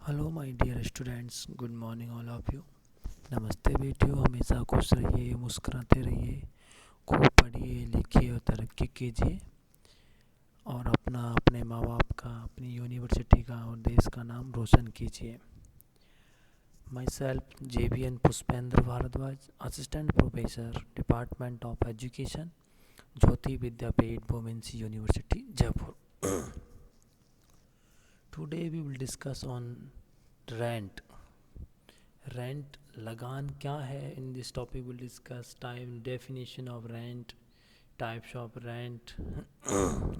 Hello my dear students, good morning all of you. नमस्ते बेटियों, हमेशा खुश रहिए, मुस्कुराते रहिए, खूब पढ़िए लिखिए और तरक्की कीजिए और अपने माँ बाप का, अपनी यूनिवर्सिटी का और देश का नाम रोशन कीजिए। Myself JVN Pushpendra Bhardwaj, assistant professor, department of education, Jyoti Vidyapeeth, women's university, Jaipur. Today we will discuss on rent. Rent लगान क्या है? In this topic will discuss time definition of rent, types of rent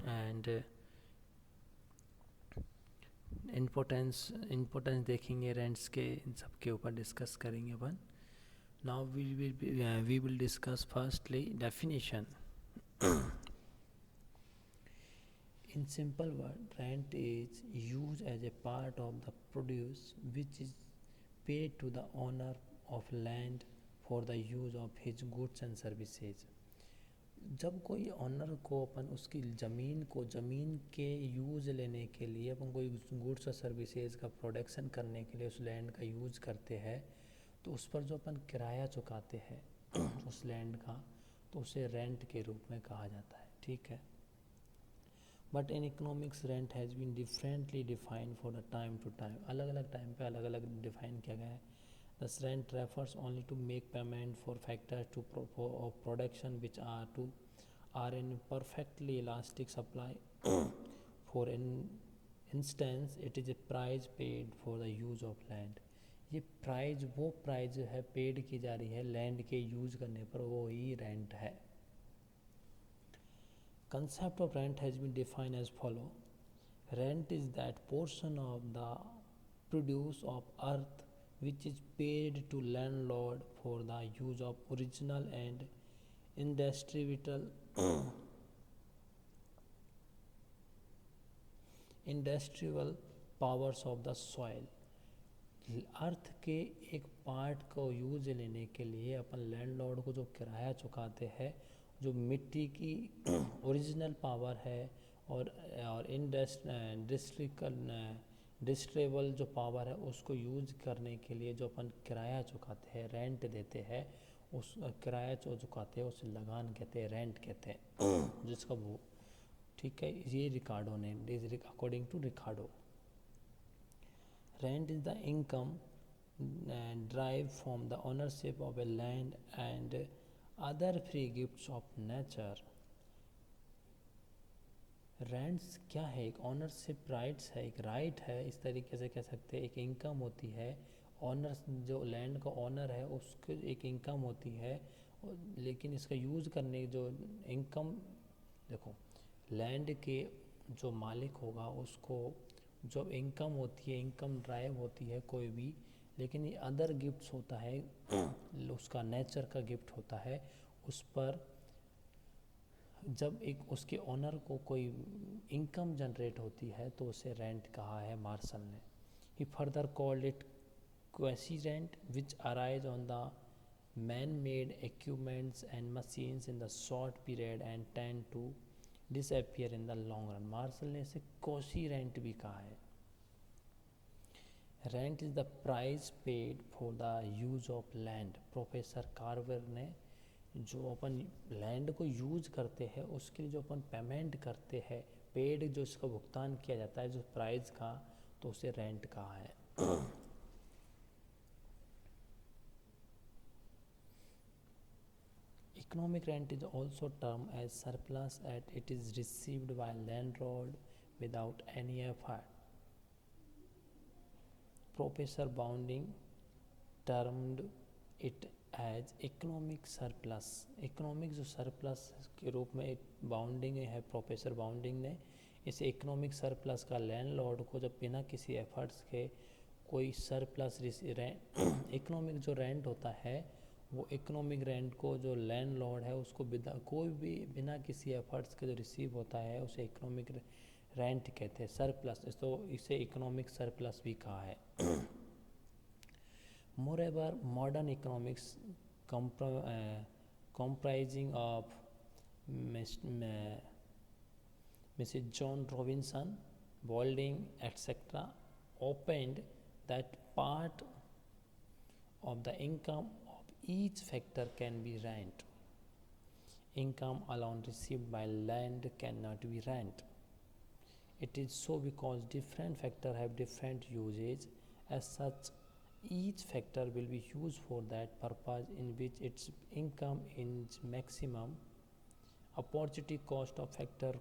and importance देखेंगे rents के, इन सब के ऊपर discuss करेंगे अपन। Now we will discuss firstly definition. In simple word, rent is used as a part of the produce which is paid to the owner of land for the use of his goods and services. जब कोई honour को अपन उसकी ज़मीन के use लेने के लिए अपन कोई गुड्स और सर्विसेज का प्रोडक्शन करने के लिए उस लैंड का यूज़ करते हैं, तो उस पर जो अपन किराया चुकाते हैं उस लैंड का, तो उसे रेंट के रूप में कहा जाता है। ठीक है। But in economics rent has been differently defined for the time to time. अलग अलग टाइम पे अलग अलग डिफाइन किया गया है। This rent refers only to make payment for factors to of production which are in perfectly elastic supply. For instance it is a price paid for the use of land. ये वो prize है paid की जा रही है land के use करने पर, वो ही रेंट है। Concept of rent has been defined as follow. Rent is that portion of the produce of earth which is paid to landlord for the use of original and industrial powers of the soil. अर्थ के एक part को use लेने के लिए अपन landlord को जो किराया चुकाते हैं, जो मिट्टी की ओरिजिनल पावर है और डिस्ट्रेबल जो पावर है उसको यूज करने के लिए जो अपन किराया चुकाते हैं, रेंट देते हैं, उस किराया जो चुकाते हैं उसे लगान कहते हैं, रेंट कहते हैं जिसका वो। ठीक है, ये रिकार्डो ने, according to Ricardo, rent is the income derived from the ownership of a land and other free gifts of nature. Rents क्या है? एक ऑनरशिप राइट्स है, एक राइट है, इस तरीके से कह सकते हैं। एक इनकम होती है, ऑनर जो लैंड का ऑनर है उसकी एक इनकम होती है, लेकिन इसका यूज़ करने जो इनकम, देखो लैंड के जो मालिक होगा उसको जो इनकम होती है, इनकम ड्राइव होती है कोई भी, लेकिन ये अदर गिफ्ट्स होता है, उसका नेचर का गिफ्ट होता है। उस पर जब एक उसके ओनर को कोई इनकम जनरेट होती है तो उसे रेंट कहा है मार्शल ने। He further called it quasi rent which arise on the man made equipments and machines in the short period and tend to disappear in the long run. Marshall ने इसे quasi rent भी कहा है। Rent is the price paid for the use of land. Professor Carver ने, जो अपन land को use करते हैं उसके लिए जो अपन पेमेंट करते हैं, पेड जो इसका भुगतान किया जाता है जो प्राइस का, तो उसे रेंट कहा है। Economic rent is also term as surplus at it is received by landlord without any effort. Professor Boulding termed it as economic surplus. Economic जो सरप्लस के रूप में बाउंडिंग है, प्रोफेसर बाउंडिंग ने इसे इकोनॉमिक सरप्लस का लैंडलॉर्ड को जब बिना किसी एफर्ट्स के कोई सरप्लस इकोनॉमिक जो रेंट होता है, वो इकोनॉमिक रेंट को जो लैंडलॉर्ड है उसको कोई भी बिना किसी एफर्ट्स के जो रिसीव होता है उसे इकोनॉमिक रेंट कहते हैं। सरप्लस, तो इसे इकोनॉमिक सरप्लस भी कहा है। Moreover, modern economics comprising of Mrs. John Robinson, Balding, etc., opened that part of the income of each factor can be rent. Income alone received by land cannot be rent. It is so because different factors have different usage. As such, each factor will be used for that purpose in which its income is maximum. Opportunity cost of factor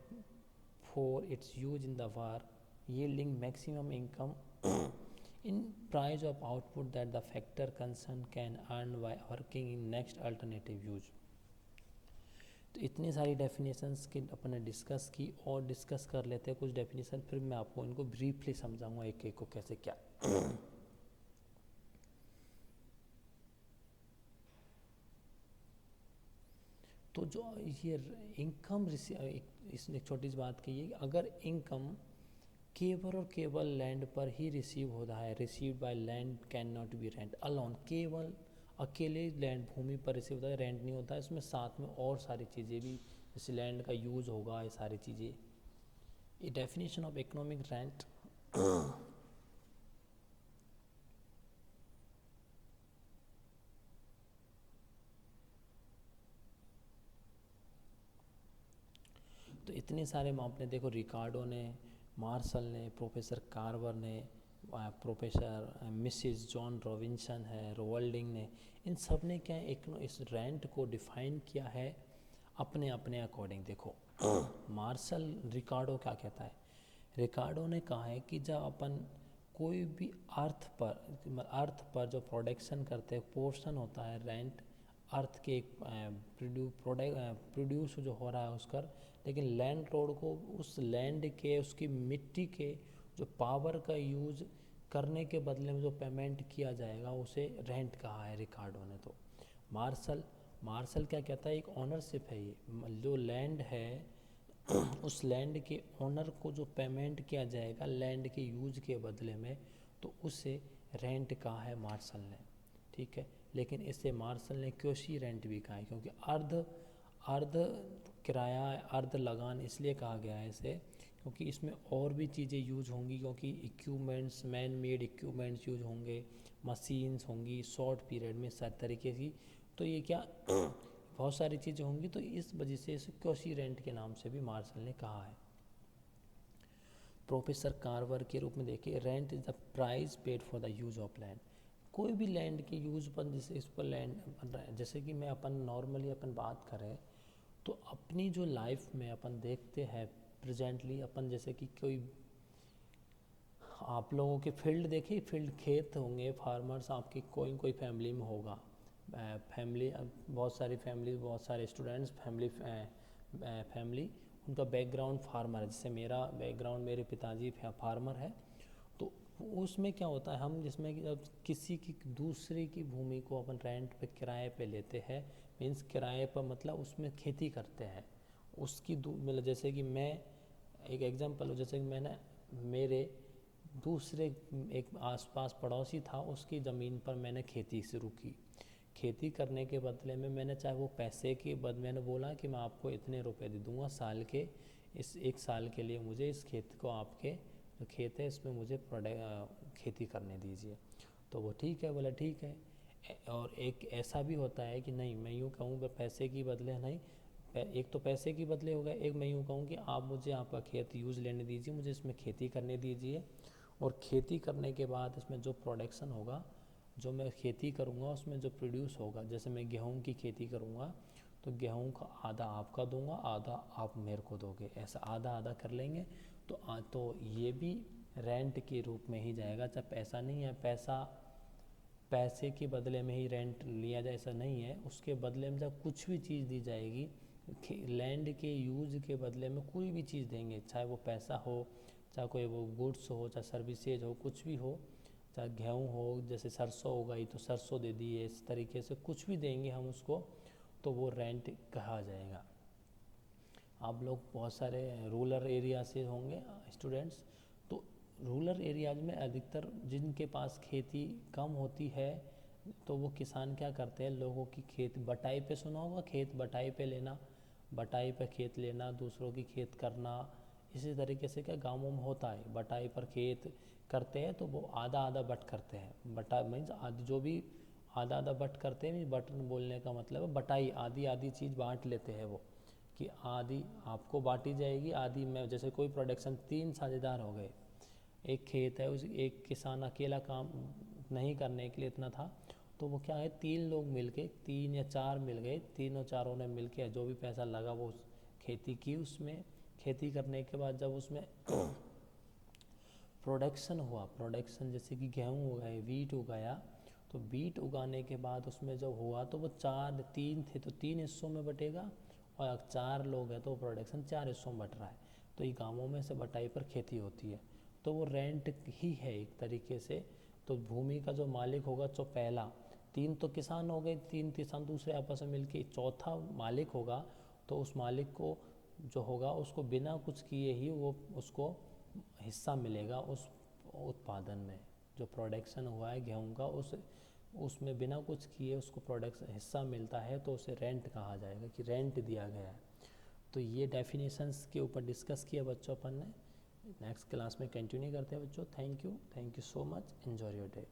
for its use in the work, yielding maximum income in price of output that the factor concerned can earn by working in next alternative use. तो इतनी सारी definitions की अपन ने discuss की, और discuss कर लेते हैं कुछ डेफिनेशन, फिर मैं आपको इनको ब्रीफली समझाऊंगा एक एक को कैसे क्या। तो जो ये इनकम इसने एक छोटी सी बात कही है कि अगर इनकम केवल और केवल लैंड पर ही रिसीव होता है, receive by land can not be rent alone, केवल अकेले लैंड भूमि पर रिसीव होता है, रेंट नहीं होता है, इसमें साथ में और सारी चीज़ें भी, जैसे लैंड का यूज़ होगा, ये सारी चीज़ें। ये डेफिनेशन ऑफ इकोनॉमिक रेंट तो इतने सारे आपने देखो, रिकार्डो ने, मार्शल ने, प्रोफेसर कार्वर ने, प्रोफेसर मिसिस जॉन रॉबिन्सन है, रोवल्डिंग ने, इन सब ने क्या इस रेंट को डिफाइन किया है अपने अपने अकॉर्डिंग। देखो मार्शल, रिकार्डो क्या कहता है, रिकार्डो ने कहा है कि जब अपन कोई भी अर्थ पर जो प्रोडक्शन करते हैं, पोर्शन होता है रेंट, अर्थ के एक प्रोड्यूस जो हो रहा है उसका, लेकिन लैंड लॉर्ड को उस लैंड के, उसकी मिट्टी के जो पावर का यूज़ करने के बदले में जो पेमेंट किया जाएगा उसे रेंट कहा है रिकार्डो ने। तो मार्शल क्या कहता है, एक ओनरशिप है ये, जो लैंड है उस लैंड के ओनर को जो पेमेंट किया जाएगा लैंड के यूज के बदले में, तो उसे रेंट कहा है मार्शल ने, ठीक है। लेकिन इससे मार्शल ने क्योशी रेंट भी कहा है, क्योंकि अर्ध किराया, अर्ध लगान इसलिए कहा गया है इसे, क्योंकि इसमें और भी चीज़ें यूज होंगी, क्योंकि equipments, man made equipments use होंगे, मशीन्स होंगी शॉर्ट पीरियड में सारी तरीके की, तो ये क्या बहुत सारी चीज़ें होंगी, तो इस वजह से इसे क्योशी रेंट के नाम से भी मार्शल ने कहा है। प्रोफेसर कार्वर के रूप में देखिए, rent is the price paid for the use of land. कोई भी लैंड के यूज पर, जैसे इस पर लैंड, जैसे कि मैं अपन नॉर्मली अपन बात करें तो अपनी जो लाइफ में अपन देखते हैं प्रेजेंटली, अपन जैसे कि कोई, आप लोगों के फील्ड देखिए, फील्ड खेत होंगे, फार्मर्स आपकी कोई फैमिली में होगा, फैमिली, बहुत सारी फैमिली, बहुत सारे स्टूडेंट्स, फैमिली उनका बैकग्राउंड फार्मर है, जैसे मेरा बैकग्राउंड, मेरे पिताजी फार्मर है। तो उसमें क्या होता है, हम जिसमें कि अब किसी की दूसरे की भूमि को अपन रेंट पे, किराए पे लेते हैं, मीन्स किराए पर मतलब उसमें खेती करते हैं, उसकी मतलब जैसे कि मैं एक एग्जांपल हो, जैसे कि मैंने मेरे दूसरे एक आसपास पड़ोसी था, उसकी ज़मीन पर मैंने खेती शुरू की, खेती करने के बदले में मैंने, चाहे वो पैसे के बदले, मैंने बोला कि मैं आपको इतने रुपए दे दूंगा साल के, इस एक साल के लिए मुझे इस खेत को, आपके जो खेत है इसमें मुझे खेती करने दीजिए। तो वो ठीक है, बोला ठीक है। और एक ऐसा भी होता है कि नहीं, मैं यूँ कहूँ पैसे की बदले नहीं, एक तो पैसे की बदले हो गया, एक मैं यूँ कहूँ कि आप मुझे आपका खेत यूज़ लेने दीजिए, मुझे इसमें खेती करने दीजिए, और खेती करने के बाद इसमें जो प्रोडक्शन होगा, जो मैं खेती करूँगा उसमें जो प्रोड्यूस होगा, जैसे मैं गेहूँ की खेती करूँगा तो गेहूँ का आधा आपका दूंगा, आधा आप मेरे को दोगे, ऐसा आधा आधा कर लेंगे। तो ये भी रेंट के रूप में ही जाएगा, चाहे पैसा नहीं है, पैसे के बदले में ही रेंट लिया जाए ऐसा नहीं है, उसके बदले में जब कुछ भी चीज़ दी जाएगी, लैंड के यूज के बदले में कोई भी चीज़ देंगे, चाहे वो पैसा हो, चाहे कोई वो गुड्स हो, चाहे सर्विसेज हो, कुछ भी हो, चाहे गेहूँ हो, जैसे सरसों हो गई तो सरसों दे दिए, इस तरीके से कुछ भी देंगे हम उसको, तो वो रेंट कहा जाएगा। आप लोग बहुत सारे रूरल एरिया से होंगे स्टूडेंट्स, तो रूरल एरियाज में अधिकतर जिनके पास खेती कम होती है, तो वो किसान क्या करते हैं, लोगों की खेत बटाई पे, सुना होगा, खेत बटाई पे लेना, बटाई पे खेत लेना, दूसरों की खेत करना, इसी तरीके से क्या गाँवों में होता है, बटाई पर खेत, करते हैं तो वो आधा आधा बट करते हैं। बटा मीन्स आधी, जो भी आधा आधा बट करते हैं, बटन बोलने का मतलब है बटाई, आधी आधी चीज़ बांट लेते हैं वो, कि आधी आपको बांटी जाएगी, आधी मैं। जैसे कोई प्रोडक्शन 3 साझेदार हो गए, एक खेत है, उस एक किसान अकेला काम नहीं करने के लिए इतना था, तो वो क्या है 3 लोग मिलके, 3 या 4 मिल गए, तीनों चारों ने मिलके जो भी पैसा लगा वो खेती की। उसमें खेती करने के बाद जब उसमें प्रोडक्शन हुआ, प्रोडक्शन जैसे कि गेहूँ उगाए, वीट उगाया, तो वीट उगाने के बाद उसमें जब हुआ तो वो 3 थे तो 3 हिस्सों में बटेगा, और 4 लोग हैं तो प्रोडक्शन 4 हिस्सों में बट रहा है। तो ये गाँवों में से बटाई पर खेती होती है, तो वो रेंट ही है एक तरीके से। तो भूमि का जो मालिक होगा, जो पहला 3 तो किसान हो गए, 3 किसान दूसरे आपस में मिलके, चौथा मालिक होगा, तो उस मालिक को जो होगा उसको बिना कुछ किए ही वो उसको हिस्सा मिलेगा उस उत्पादन में। जो प्रोडक्शन हुआ है गेहूं का, उसमें बिना कुछ किए उसको प्रोडक्शन हिस्सा मिलता है, तो उसे रेंट कहा जाएगा, कि रेंट दिया गया है। तो ये डेफिनेशंस के ऊपर डिस्कस किया बच्चों अपन ने। नेक्स्ट क्लास में कंटिन्यू करते हैं बच्चों। Thank you so much, enjoy your day.